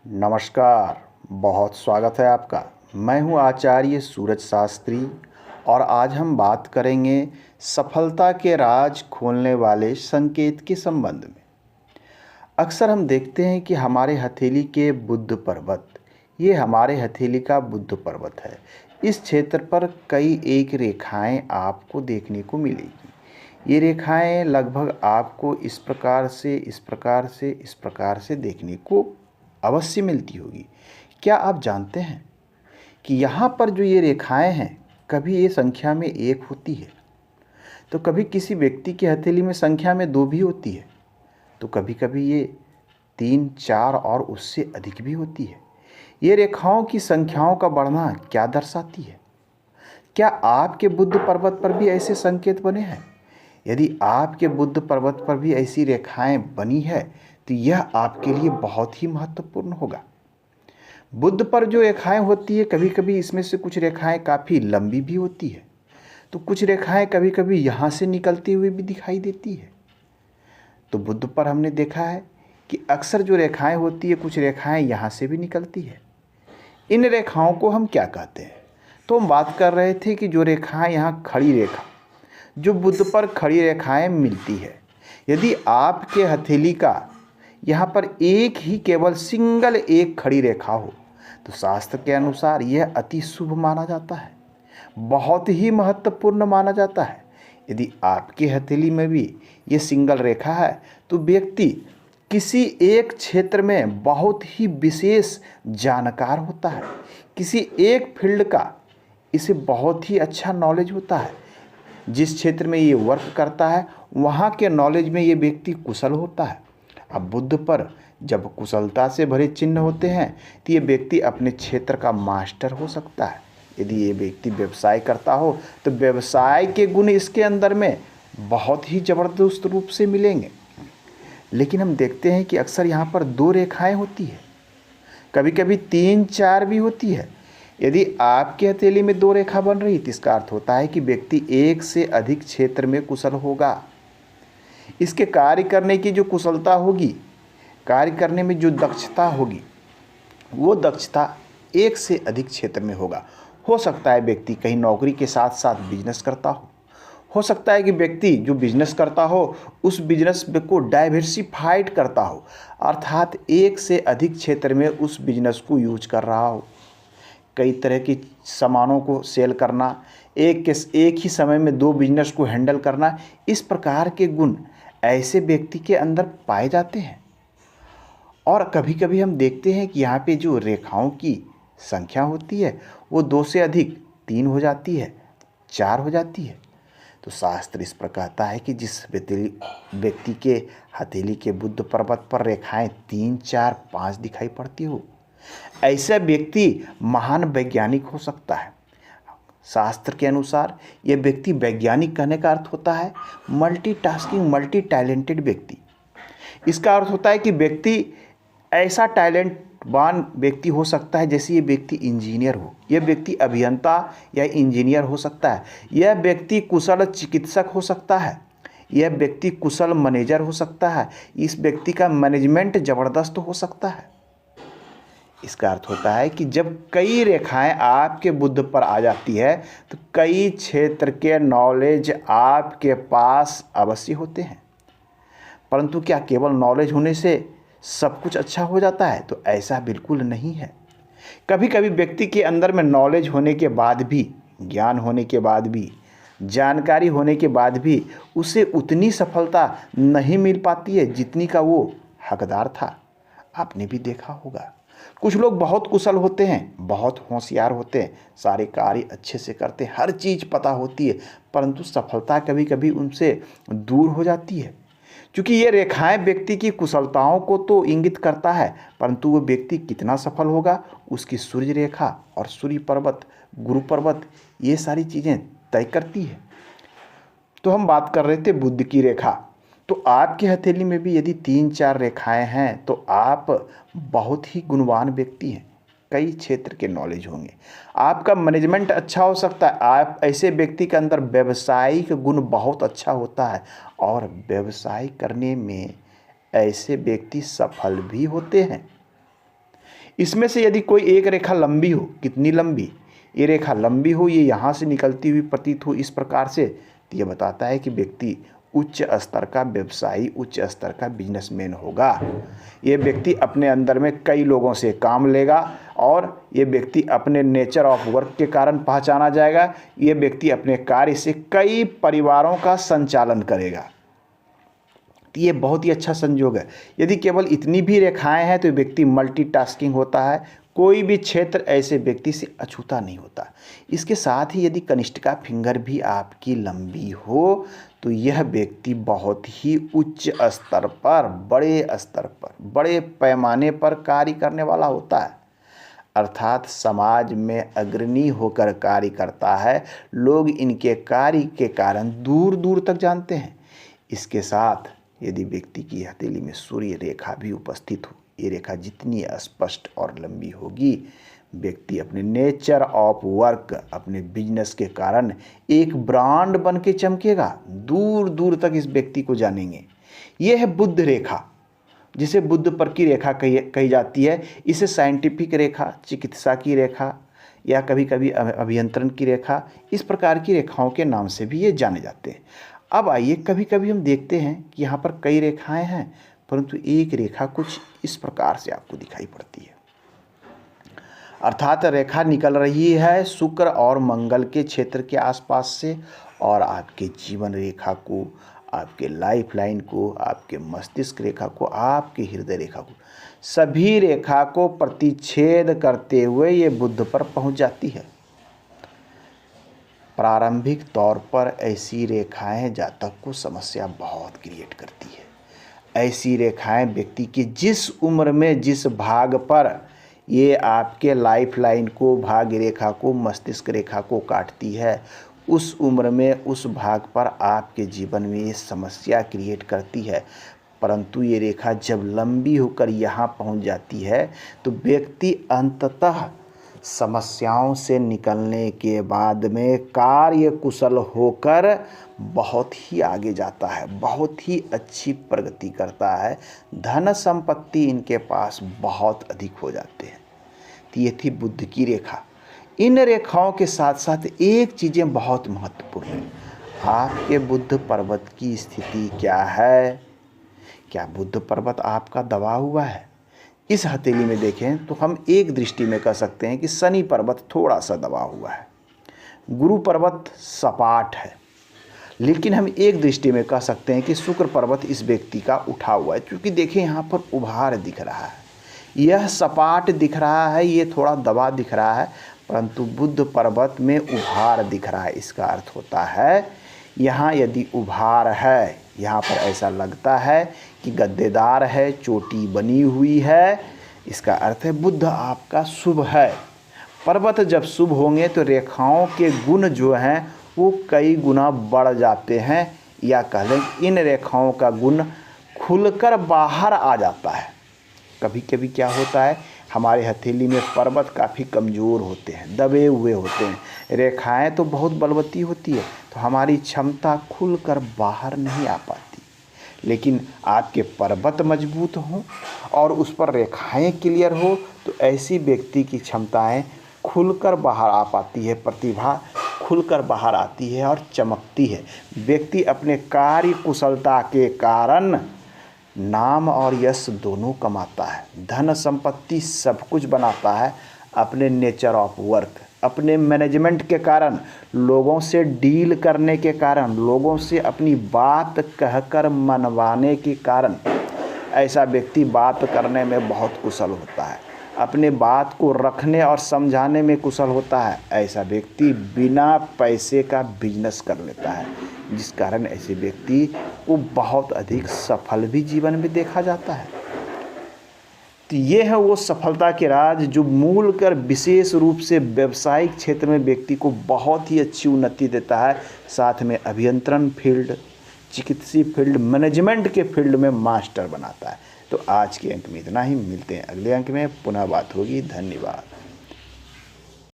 नमस्कार। बहुत स्वागत है आपका। मैं हूं आचार्य सूरज शास्त्री और आज हम बात करेंगे सफलता के राज खोलने वाले संकेत के संबंध में। अक्सर हम देखते हैं कि हमारे हथेली के बुध पर्वत, ये हमारे हथेली का बुध पर्वत है। इस क्षेत्र पर कई एक रेखाएं आपको देखने को मिलेगी। ये रेखाएं लगभग आपको इस प्रकार से देखने को अवश्य मिलती होगी। क्या आप जानते हैं कि यहाँ पर जो ये रेखाएं हैं, कभी ये संख्या में एक होती है, तो कभी किसी व्यक्ति की हथेली में संख्या में दो भी होती है, तो कभी कभी ये तीन, चार और उससे अधिक भी होती है। ये रेखाओं की संख्याओं का बढ़ना क्या दर्शाती है? क्या आपके बुध पर्वत पर भी ऐसे संकेत बने हैं? यदि आपके बुध पर्वत पर भी ऐसी रेखाएं बनी है तो यह आपके लिए बहुत ही महत्वपूर्ण होगा। बुध पर जो रेखाएं होती है, कभी कभी इसमें से कुछ रेखाएं काफ़ी लंबी भी होती है, तो कुछ रेखाएं कभी कभी यहाँ से निकलती हुई भी दिखाई देती है। तो बुध पर हमने देखा है कि अक्सर जो रेखाएं होती है, कुछ रेखाएं यहाँ से भी निकलती है। इन रेखाओं को हम क्या कहते हैं? तो हम बात कर रहे थे कि जो रेखाएं यहाँ खड़ी रेखा, जो बुध पर खड़ी रेखाएं मिलती है, यदि आपके हथेली का यहाँ पर एक ही केवल सिंगल एक खड़ी रेखा हो तो शास्त्र के अनुसार यह अति शुभ माना जाता है, बहुत ही महत्वपूर्ण माना जाता है। यदि आपकी हथेली में भी ये सिंगल रेखा है तो व्यक्ति किसी एक क्षेत्र में बहुत ही विशेष जानकार होता है, किसी एक फील्ड का इसे बहुत ही अच्छा नॉलेज होता है। जिस क्षेत्र में ये वर्क करता है वहाँ के नॉलेज में ये व्यक्ति कुशल होता है। अब बुध पर जब कुशलता से भरे चिन्ह होते हैं तो ये व्यक्ति अपने क्षेत्र का मास्टर हो सकता है। यदि ये व्यक्ति व्यवसाय करता हो तो व्यवसाय के गुण इसके अंदर में बहुत ही ज़बरदस्त रूप से मिलेंगे। लेकिन हम देखते हैं कि अक्सर यहाँ पर दो रेखाएं होती है, कभी कभी तीन, चार भी होती है। यदि आपकी हथेली में दो रेखा बन रही तो इसका अर्थ होता है कि व्यक्ति एक से अधिक क्षेत्र में कुशल होगा। इसके कार्य करने की जो कुशलता होगी, कार्य करने में जो दक्षता होगी, वो दक्षता एक से अधिक क्षेत्र में होगा। हो सकता है व्यक्ति कहीं नौकरी के साथ साथ बिजनेस करता हो सकता है कि व्यक्ति जो बिजनेस करता हो उस बिजनेस को डाइवर्सिफाइड करता हो, अर्थात एक से अधिक क्षेत्र में उस बिजनेस को यूज कर रहा हो। कई तरह की सामानों को सेल करना, एक ही समय में दो बिजनेस को हैंडल करना, इस प्रकार के गुण ऐसे व्यक्ति के अंदर पाए जाते हैं। और कभी कभी हम देखते हैं कि यहाँ पे जो रेखाओं की संख्या होती है वो दो से अधिक तीन हो जाती है, चार हो जाती है। तो शास्त्र इस पर कहता है कि जिस व्यक्ति के हथेली के बुध पर्वत पर रेखाएं तीन, चार, पाँच दिखाई पड़ती हो, ऐसा व्यक्ति महान वैज्ञानिक हो सकता है। शास्त्र के अनुसार यह व्यक्ति वैज्ञानिक कहने का अर्थ होता है मल्टीटास्किंग, मल्टी टैलेंटेड व्यक्ति। इसका अर्थ होता है कि व्यक्ति ऐसा टैलेंटवान व्यक्ति हो सकता है जैसे ये व्यक्ति इंजीनियर हो, यह व्यक्ति अभियंता या इंजीनियर हो सकता है, यह व्यक्ति कुशल चिकित्सक हो सकता है, यह व्यक्ति कुशल मैनेजर हो सकता है, इस व्यक्ति का मैनेजमेंट ज़बरदस्त हो सकता है। इसका अर्थ होता है कि जब कई रेखाएं आपके बुध पर आ जाती है तो कई क्षेत्र के नॉलेज आपके पास अवश्य होते हैं। परंतु क्या केवल नॉलेज होने से सब कुछ अच्छा हो जाता है? तो ऐसा बिल्कुल नहीं है। कभी कभी व्यक्ति के अंदर में नॉलेज होने के बाद भी, ज्ञान होने के बाद भी, जानकारी होने के बाद भी उसे उतनी सफलता नहीं मिल पाती है जितनी का वो हकदार था। आपने भी देखा होगा, कुछ लोग बहुत कुशल होते हैं, बहुत होशियार होते हैं, सारे कार्य अच्छे से करते हैं, हर चीज़ पता होती है, परंतु सफलता कभी कभी उनसे दूर हो जाती है। क्योंकि ये रेखाएं व्यक्ति की कुशलताओं को तो इंगित करता है, परंतु वो व्यक्ति कितना सफल होगा उसकी सूर्य रेखा और सूर्य पर्वत, गुरु पर्वत, ये सारी चीज़ें तय करती है। तो हम बात कर रहे थे बुध की रेखा। तो आपकी हथेली में भी यदि तीन, चार रेखाएं हैं तो आप बहुत ही गुणवान व्यक्ति हैं, कई क्षेत्र के नॉलेज होंगे, आपका मैनेजमेंट अच्छा हो सकता है। आप ऐसे व्यक्ति के अंदर व्यवसायिक गुण बहुत अच्छा होता है और व्यवसाय करने में ऐसे व्यक्ति सफल भी होते हैं। इसमें से यदि कोई एक रेखा लंबी हो, कितनी लंबी, ये रेखा लंबी हो, ये यहाँ से निकलती हुई प्रतीत हो इस प्रकार से, तो ये बताता है कि व्यक्ति उच्च स्तर का व्यवसायी, उच्च स्तर का बिजनेसमैन होगा। ये व्यक्ति अपने अंदर में कई लोगों से काम लेगा और ये व्यक्ति अपने नेचर ऑफ वर्क के कारण पहचाना जाएगा। ये व्यक्ति अपने कार्य से कई परिवारों का संचालन करेगा। तो ये बहुत ही अच्छा संयोग है। यदि केवल इतनी भी रेखाएं हैं तो व्यक्ति मल्टीटास्किंग होता है, कोई भी क्षेत्र ऐसे व्यक्ति से अछूता नहीं होता। इसके साथ ही यदि कनिष्ठिका फिंगर भी आपकी लंबी हो तो यह व्यक्ति बहुत ही उच्च स्तर पर, बड़े स्तर पर, बड़े पैमाने पर कार्य करने वाला होता है, अर्थात समाज में अग्रणी होकर कार्य करता है। लोग इनके कार्य के कारण दूर दूर तक जानते हैं। इसके साथ यदि व्यक्ति की हथेली में सूर्य रेखा भी उपस्थित हो, ये रेखा जितनी स्पष्ट और लंबी होगी, व्यक्ति अपने नेचर ऑफ वर्क, अपने बिजनेस के कारण एक ब्रांड बन के चमकेगा। दूर दूर तक इस व्यक्ति को जानेंगे। यह है बुध रेखा, जिसे बुध पर की रेखा कही जाती है। इसे साइंटिफिक रेखा, चिकित्सा की रेखा या कभी कभी अभियंत्रण की रेखा, इस प्रकार की रेखाओं के नाम से भी ये जाने जाते हैं। अब आइए, कभी कभी हम देखते हैं कि यहाँ पर कई रेखाएं हैं, परंतु एक रेखा कुछ इस प्रकार से आपको दिखाई पड़ती है, अर्थात रेखा निकल रही है शुक्र और मंगल के क्षेत्र के आसपास से और आपके जीवन रेखा को, आपके लाइफ लाइन को, आपके मस्तिष्क रेखा को, आपके हृदय रेखा को, सभी रेखा को प्रतिच्छेद करते हुए ये बुध पर पहुंच जाती है। प्रारंभिक तौर पर ऐसी रेखाएं जातक को समस्या बहुत क्रिएट करती है। ऐसी रेखाएं व्यक्ति की जिस उम्र में जिस भाग पर ये आपके लाइफ लाइन को, भाग्य रेखा को, मस्तिष्क रेखा को काटती है, उस उम्र में उस भाग पर आपके जीवन में ये समस्या क्रिएट करती है। परंतु ये रेखा जब लंबी होकर यहाँ पहुँच जाती है तो व्यक्ति अंततः समस्याओं से निकलने के बाद में कार्य कुशल होकर बहुत ही आगे जाता है, बहुत ही अच्छी प्रगति करता है। धन संपत्ति इनके पास बहुत अधिक हो जाते हैं। तो ये थी बुध की रेखा। इन रेखाओं के साथ साथ एक चीज़ें बहुत महत्वपूर्ण हैं। आपके बुध पर्वत की स्थिति क्या है? क्या बुध पर्वत आपका दबा हुआ है? इस हथेली में देखें तो हम एक दृष्टि में कह सकते हैं कि शनि पर्वत थोड़ा सा दबा हुआ है, गुरु पर्वत सपाट है, लेकिन हम एक दृष्टि में कह सकते हैं कि शुक्र पर्वत इस व्यक्ति का उठा हुआ है। क्योंकि देखिए यहाँ पर उभार दिख रहा है, यह सपाट दिख रहा है, ये थोड़ा दबा दिख रहा है, परंतु बुध पर्वत में उभार दिख रहा है। इसका अर्थ होता है यहाँ यदि उभार है, यहाँ पर ऐसा लगता है कि गद्देदार है, चोटी बनी हुई है, इसका अर्थ है बुध आपका शुभ है। पर्वत जब शुभ होंगे तो रेखाओं के गुण जो हैं वो कई गुना बढ़ जाते हैं, या कह लें इन रेखाओं का गुण खुलकर बाहर आ जाता है। कभी कभी क्या होता है, हमारे हथेली में पर्वत काफ़ी कमज़ोर होते हैं, दबे हुए होते हैं, रेखाएं तो बहुत बलवती होती है, तो हमारी क्षमता खुलकर बाहर नहीं आ पाती। लेकिन आपके पर्वत मजबूत हों और उस पर रेखाएं क्लियर हो तो ऐसी व्यक्ति की क्षमताएं खुलकर बाहर आ पाती है, प्रतिभा खुलकर बाहर आती है और चमकती है। व्यक्ति अपने कार्य कुशलता के कारण नाम और यश दोनों कमाता है, धन संपत्ति सब कुछ बनाता है। अपने नेचर ऑफ वर्क, अपने मैनेजमेंट के कारण, लोगों से डील करने के कारण, लोगों से अपनी बात कहकर मनवाने के कारण ऐसा व्यक्ति बात करने में बहुत कुशल होता है, अपने बात को रखने और समझाने में कुशल होता है। ऐसा व्यक्ति बिना पैसे का बिजनेस कर लेता है, जिस कारण ऐसे व्यक्ति को बहुत अधिक सफल भी जीवन में देखा जाता है। तो ये है वो सफलता के राज जो मूल कर विशेष रूप से व्यावसायिक क्षेत्र में व्यक्ति को बहुत ही अच्छी उन्नति देता है, साथ में अभियंत्रण फील्ड, चिकित्सीय फील्ड, मैनेजमेंट के फील्ड में मास्टर बनाता है। तो आज के अंक में इतना ही, मिलते हैं अगले अंक में, पुनः बात होगी। धन्यवाद।